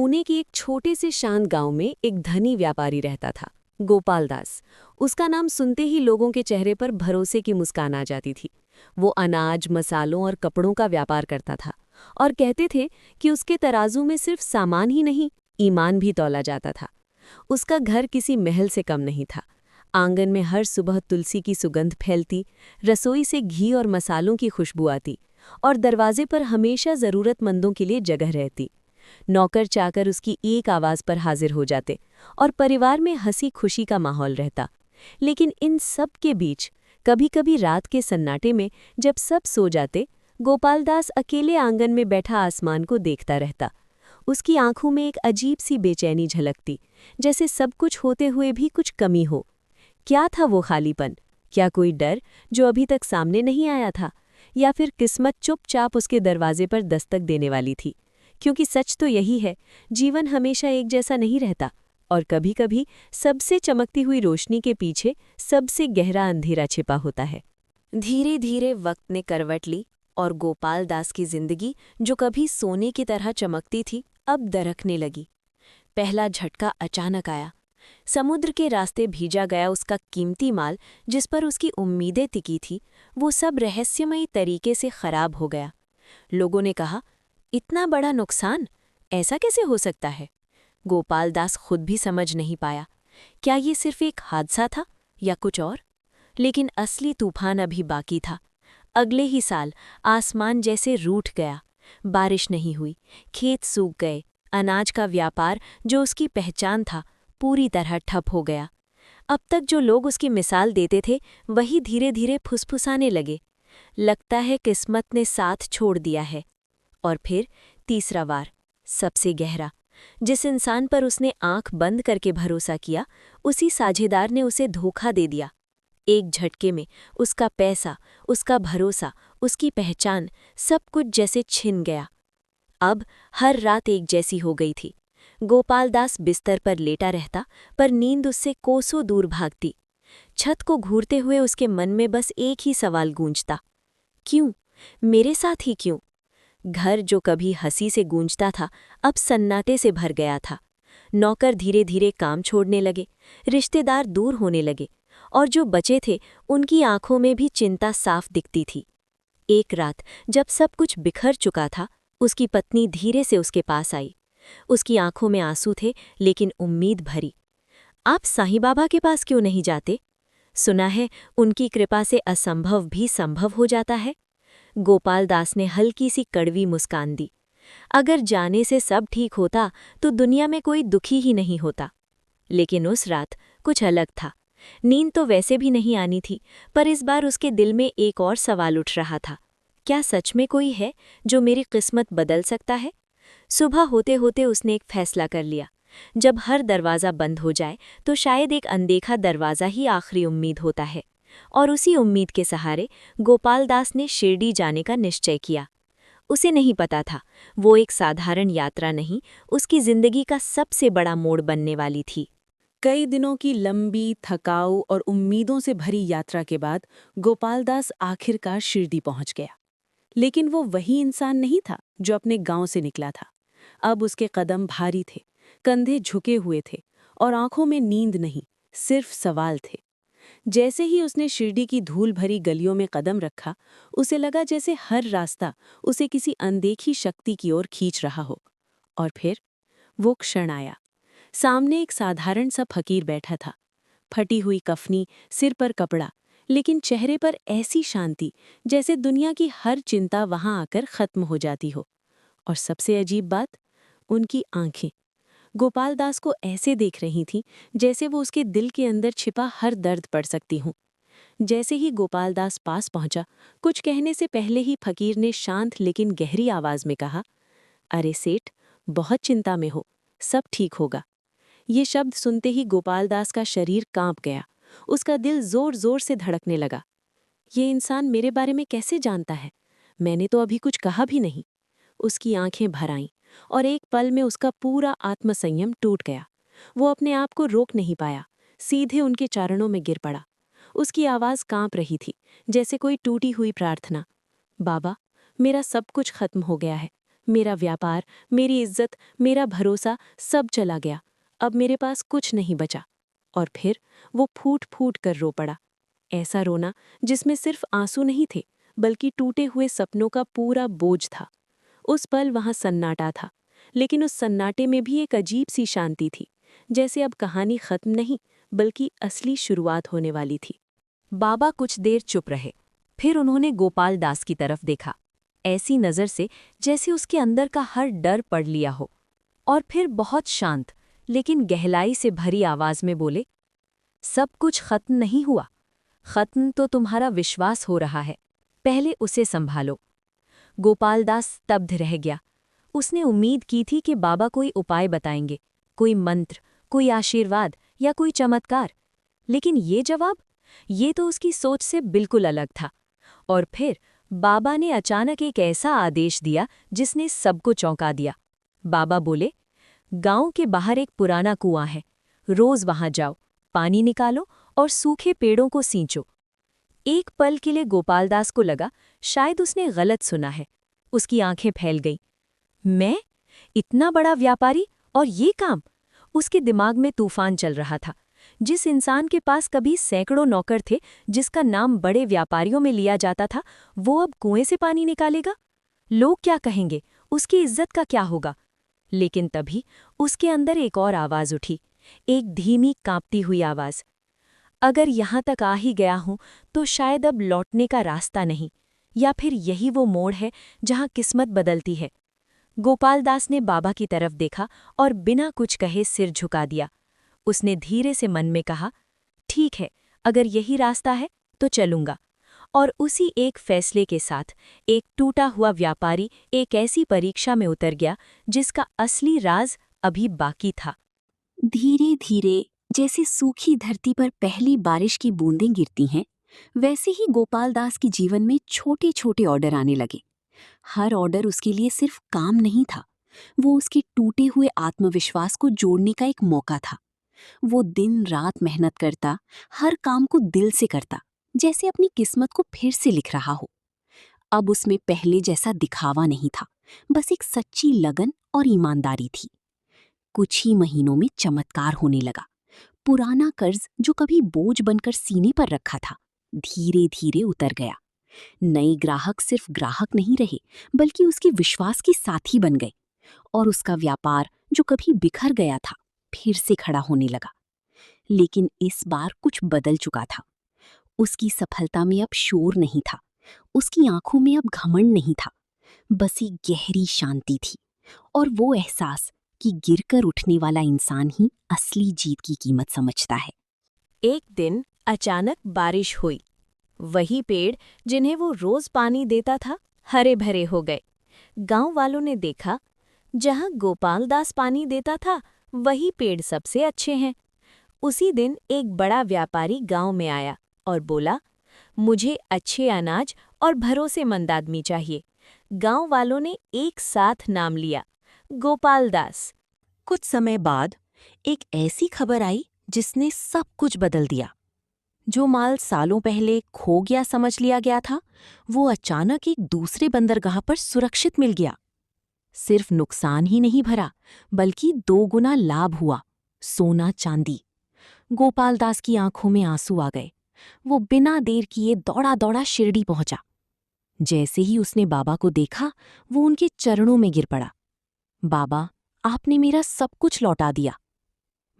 पुणे के एक छोटे से शांत गांव में एक धनी व्यापारी रहता था, गोपाल दास। उसका नाम सुनते ही लोगों के चेहरे पर भरोसे की मुस्कान आ जाती थी। वो अनाज, मसालों और कपड़ों का व्यापार करता था और कहते थे कि उसके तराजू में सिर्फ सामान ही नहीं, ईमान भी तौला जाता था। उसका घर किसी महल से कम नहीं था। आंगन में हर सुबह तुलसी की सुगंध फैलती, रसोई से घी और मसालों की खुशबू आती और दरवाजे पर हमेशा ज़रूरतमंदों के लिए जगह रहती। नौकर चाकर उसकी एक आवाज़ पर हाजिर हो जाते और परिवार में हंसी खुशी का माहौल रहता। लेकिन इन सब के बीच कभी-कभी रात के सन्नाटे में जब सब सो जाते, गोपाल दास अकेले आंगन में बैठा आसमान को देखता रहता। उसकी आंखों में एक अजीब सी बेचैनी झलकती, जैसे सब कुछ होते हुए भी कुछ कमी हो। क्या था वो खालीपन? क्या कोई डर जो अभी तक सामने नहीं आया था, या फिर किस्मत चुपचाप उसके दरवाजे पर दस्तक देने वाली थी? क्योंकि सच तो यही है, जीवन हमेशा एक जैसा नहीं रहता और कभी-कभी सबसे चमकती हुई रोशनी के पीछे सबसे गहरा अंधेरा छिपा होता है। धीरे-धीरे वक्त ने करवट ली और गोपाल दास की जिंदगी, जो कभी सोने की तरह चमकती थी, अब दरकने लगी। पहला झटका अचानक आया। समुद्र के रास्ते भेजा गया उसका कीमती माल, जिस पर उसकी उम्मीदें टिकी थी, वो सब रहस्यमयी तरीके से खराब हो गया। लोगों ने कहा, इतना बड़ा नुकसान ऐसा कैसे हो सकता है? गोपाल दास खुद भी समझ नहीं पाया। क्या ये सिर्फ एक हादसा था या कुछ और? लेकिन असली तूफान अभी बाकी था। अगले ही साल आसमान जैसे रूठ गया। बारिश नहीं हुई, खेत सूख गए, अनाज का व्यापार जो उसकी पहचान था पूरी तरह ठप हो गया। अब तक जो लोग उसकी मिसाल देते थे, वही धीरे धीरे फुसफुसाने लगे। लगता है किस्मत ने साथ छोड़ दिया है। और फिर तीसरा वार, सबसे गहरा। जिस इंसान पर उसने आंख बंद करके भरोसा किया, उसी साझेदार ने उसे धोखा दे दिया। एक झटके में उसका पैसा, उसका भरोसा, उसकी पहचान, सब कुछ जैसे छिन गया। अब हर रात एक जैसी हो गई थी। गोपाल दास बिस्तर पर लेटा रहता, पर नींद उससे कोसों दूर भागती। छत को घूरते हुए उसके मन में बस एक ही सवाल गूंजता, क्यों? मेरे साथ ही क्यों? घर जो कभी हंसी से गूंजता था, अब सन्नाटे से भर गया था। नौकर धीरे धीरे काम छोड़ने लगे, रिश्तेदार दूर होने लगे, और जो बचे थे उनकी आंखों में भी चिंता साफ दिखती थी। एक रात जब सब कुछ बिखर चुका था, उसकी पत्नी धीरे से उसके पास आई। उसकी आंखों में आंसू थे, लेकिन उम्मीद भरी। आप साईं बाबा के पास क्यों नहीं जाते? सुना है उनकी कृपा से असंभव भी संभव हो जाता है। गोपाल दास ने हल्की सी कड़वी मुस्कान दी। अगर जाने से सब ठीक होता तो दुनिया में कोई दुखी ही नहीं होता। लेकिन उस रात कुछ अलग था। नींद तो वैसे भी नहीं आनी थी, पर इस बार उसके दिल में एक और सवाल उठ रहा था, क्या सच में कोई है जो मेरी किस्मत बदल सकता है? सुबह होते होते उसने एक फैसला कर लिया। जब हर दरवाज़ा बंद हो जाए तो शायद एक अनदेखा दरवाज़ा ही आखिरी उम्मीद होता है। और उसी उम्मीद के सहारे गोपाल दास ने शिरडी जाने का निश्चय किया। उसे नहीं पता था, वो एक साधारण यात्रा नहीं, उसकी जिंदगी का सबसे बड़ा मोड़ बनने वाली थी। कई दिनों की लंबी, थकाऊ और उम्मीदों से भरी यात्रा के बाद गोपाल दास आखिरकार शिरडी पहुंच गया। लेकिन वो वही इंसान नहीं था जो अपने गांव से निकला था। अब उसके कदम भारी थे, कंधे झुके हुए थे और आंखों में नींद नहीं, सिर्फ सवाल थे। जैसे ही उसने शिरडी की धूल भरी गलियों में कदम रखा, उसे लगा जैसे हर रास्ता उसे किसी अनदेखी शक्ति की ओर खींच रहा हो। और फिर वो क्षण आया। सामने एक साधारण सा फकीर बैठा था, फटी हुई कफनी, सिर पर कपड़ा, लेकिन चेहरे पर ऐसी शांति जैसे दुनिया की हर चिंता वहां आकर खत्म हो जाती हो। और सबसे अजीब बात, उनकी आंखें गोपाल दास को ऐसे देख रही थीं जैसे वो उसके दिल के अंदर छिपा हर दर्द पढ़ सकती हूँ। जैसे ही गोपाल दास पास पहुंचा, कुछ कहने से पहले ही फकीर ने शांत लेकिन गहरी आवाज में कहा, अरे सेठ, बहुत चिंता में हो, सब ठीक होगा। ये शब्द सुनते ही गोपाल दास का शरीर कांप गया। उसका दिल जोर जोर से धड़कने लगा। ये इंसान मेरे बारे में कैसे जानता है? मैंने तो अभी कुछ कहा भी नहीं। उसकी आंखें भर आईं और एक पल में उसका पूरा आत्मसंयम टूट गया। वो अपने आप को रोक नहीं पाया, सीधे उनके चरणों में गिर पड़ा। उसकी आवाज़ कांप रही थी, जैसे कोई टूटी हुई प्रार्थना। बाबा, मेरा सब कुछ खत्म हो गया है। मेरा व्यापार, मेरी इज्जत, मेरा भरोसा सब चला गया। अब मेरे पास कुछ नहीं बचा। और फिर वो फूट फूट कर रो पड़ा। ऐसा रोना जिसमें सिर्फ आंसू नहीं थे, बल्कि टूटे हुए सपनों का पूरा बोझ था। उस पल वहां सन्नाटा था, लेकिन उस सन्नाटे में भी एक अजीब सी शांति थी, जैसे अब कहानी खत्म नहीं, बल्कि असली शुरुआत होने वाली थी। बाबा कुछ देर चुप रहे। फिर उन्होंने गोपाल दास की तरफ देखा, ऐसी नज़र से जैसे उसके अंदर का हर डर पढ़ लिया हो। और फिर बहुत शांत लेकिन गहराई से भरी आवाज में बोले, सब कुछ खत्म नहीं हुआ। खत्म तो तुम्हारा विश्वास हो रहा है, पहले उसे संभालो। गोपालदास स्तब्ध रह गया। उसने उम्मीद की थी कि बाबा कोई उपाय बताएंगे, कोई मंत्र, कोई आशीर्वाद या कोई चमत्कार। लेकिन ये जवाब, ये तो उसकी सोच से बिल्कुल अलग था। और फिर बाबा ने अचानक एक ऐसा आदेश दिया जिसने सबको चौंका दिया। बाबा बोले, गांव के बाहर एक पुराना कुआं है, रोज वहां जाओ, पानी निकालो और सूखे पेड़ों को सींचो। एक पल के लिए गोपालदास को लगा शायद उसने गलत सुना है। उसकी आंखें फैल गईं। मैं? इतना बड़ा व्यापारी और ये काम? उसके दिमाग में तूफान चल रहा था। जिस इंसान के पास कभी सैकड़ों नौकर थे, जिसका नाम बड़े व्यापारियों में लिया जाता था, वो अब कुएं से पानी निकालेगा? लोग क्या कहेंगे? उसकी इज्जत का क्या होगा? लेकिन तभी उसके अंदर एक और आवाज उठी, एक धीमी कांपती हुई आवाज। अगर यहां तक आ ही गया हूं तो शायद अब लौटने का रास्ता नहीं, या फिर यही वो मोड़ है जहां किस्मत बदलती है। गोपालदास ने बाबा की तरफ देखा और बिना कुछ कहे सिर झुका दिया। उसने धीरे से मन में कहा, ठीक है, अगर यही रास्ता है तो चलूंगा। और उसी एक फैसले के साथ एक टूटा हुआ व्यापारी एक ऐसी परीक्षा में उतर गया जिसका असली राज अभी बाकी था। धीरे धीरे जैसे सूखी धरती पर पहली बारिश की बूंदें गिरती हैं, वैसे ही गोपालदास के जीवन में छोटे छोटे ऑर्डर आने लगे। हर ऑर्डर उसके लिए सिर्फ काम नहीं था, वो उसके टूटे हुए आत्मविश्वास को जोड़ने का एक मौका था। वो दिन रात मेहनत करता, हर काम को दिल से करता, जैसे अपनी किस्मत को फिर से लिख रहा हो। अब उसमें पहले जैसा दिखावा नहीं था, बस एक सच्ची लगन और ईमानदारी थी। कुछ ही महीनों में चमत्कार होने लगा। पुराना कर्ज जो कभी बोझ बनकर सीने पर रखा था, धीरे धीरे उतर गया। नए ग्राहक सिर्फ ग्राहक नहीं रहे, बल्कि उसके विश्वास के साथी बन गए। और उसका व्यापार जो कभी बिखर गया था, फिर से खड़ा होने लगा। लेकिन इस बार कुछ बदल चुका था। उसकी सफलता में अब शोर नहीं था, उसकी आंखों में अब घमंड नहीं था, बस एक गहरी शांति थी। और वो एहसास कि गिरकर उठने वाला इंसान ही असली जीत की कीमत समझता है। एक दिन अचानक बारिश हुई। वही पेड़ जिन्हें वो रोज पानी देता था, हरे भरे हो गए। गांव वालों ने देखा, जहां गोपालदास पानी देता था, वही पेड़ सबसे अच्छे हैं। उसी दिन एक बड़ा व्यापारी गांव में आया और बोला, मुझे अच्छे अनाज और भरोसेमंद आदमी चाहिए। गांव वालों ने एक साथ नाम लिया, गोपालदास। कुछ समय बाद एक ऐसी खबर आई जिसने सब कुछ बदल दिया। जो माल सालों पहले खो गया समझ लिया गया था, वो अचानक एक दूसरे बंदरगाह पर सुरक्षित मिल गया। सिर्फ नुकसान ही नहीं भरा, बल्कि 2 गुना लाभ हुआ, सोना चांदी। गोपालदास की आंखों में आंसू आ गए। वो बिना देर किए दौड़ा दौड़ा शिरडी पहुंचा। जैसे ही उसने बाबा को देखा, वो उनके चरणों में गिर पड़ा। बाबा, आपने मेरा सब कुछ लौटा दिया।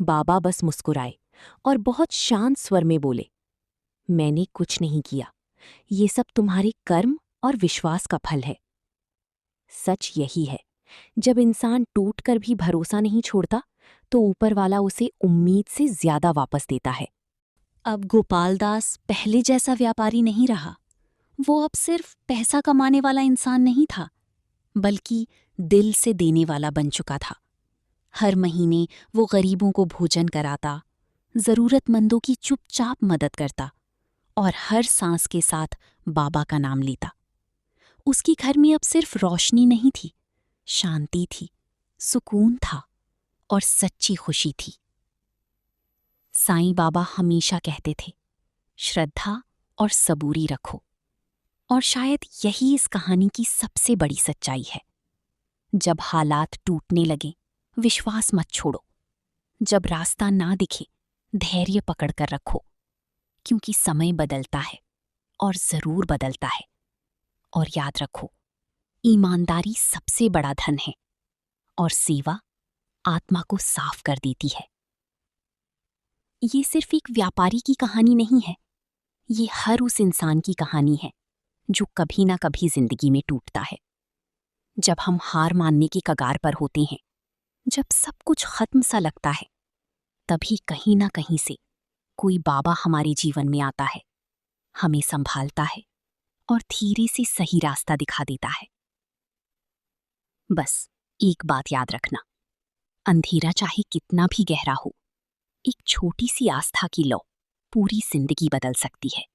बाबा बस मुस्कुराए और बहुत शांत स्वर में बोले, मैंने कुछ नहीं किया, ये सब तुम्हारे कर्म और विश्वास का फल है। सच यही है, जब इंसान टूटकर भी भरोसा नहीं छोड़ता, तो ऊपर वाला उसे उम्मीद से ज्यादा वापस देता है। अब गोपालदास पहले जैसा व्यापारी नहीं रहा। वो अब सिर्फ पैसा कमाने वाला इंसान नहीं था, बल्कि दिल से देने वाला बन चुका था। हर महीने वो गरीबों को भोजन कराता, जरूरतमंदों की चुपचाप मदद करता और हर सांस के साथ बाबा का नाम लेता। उसके घर में अब सिर्फ रोशनी नहीं थी, शांति थी, सुकून था और सच्ची खुशी थी। साईं बाबा हमेशा कहते थे, श्रद्धा और सबूरी रखो। और शायद यही इस कहानी की सबसे बड़ी सच्चाई है। जब हालात टूटने लगे, विश्वास मत छोड़ो। जब रास्ता ना दिखे, धैर्य पकड़कर रखो, क्योंकि समय बदलता है और जरूर बदलता है। और याद रखो, ईमानदारी सबसे बड़ा धन है और सेवा आत्मा को साफ कर देती है। ये सिर्फ एक व्यापारी की कहानी नहीं है, ये हर उस इंसान की कहानी है जो कभी ना कभी जिंदगी में टूटता है। जब हम हार मानने की कगार पर होते हैं, जब सब कुछ खत्म सा लगता है, तभी कहीं ना कहीं से कोई बाबा हमारे जीवन में आता है, हमें संभालता है और धीरे से सही रास्ता दिखा देता है। बस एक बात याद रखना, अंधेरा चाहे कितना भी गहरा हो, एक छोटी सी आस्था की लौ पूरी जिंदगी बदल सकती है।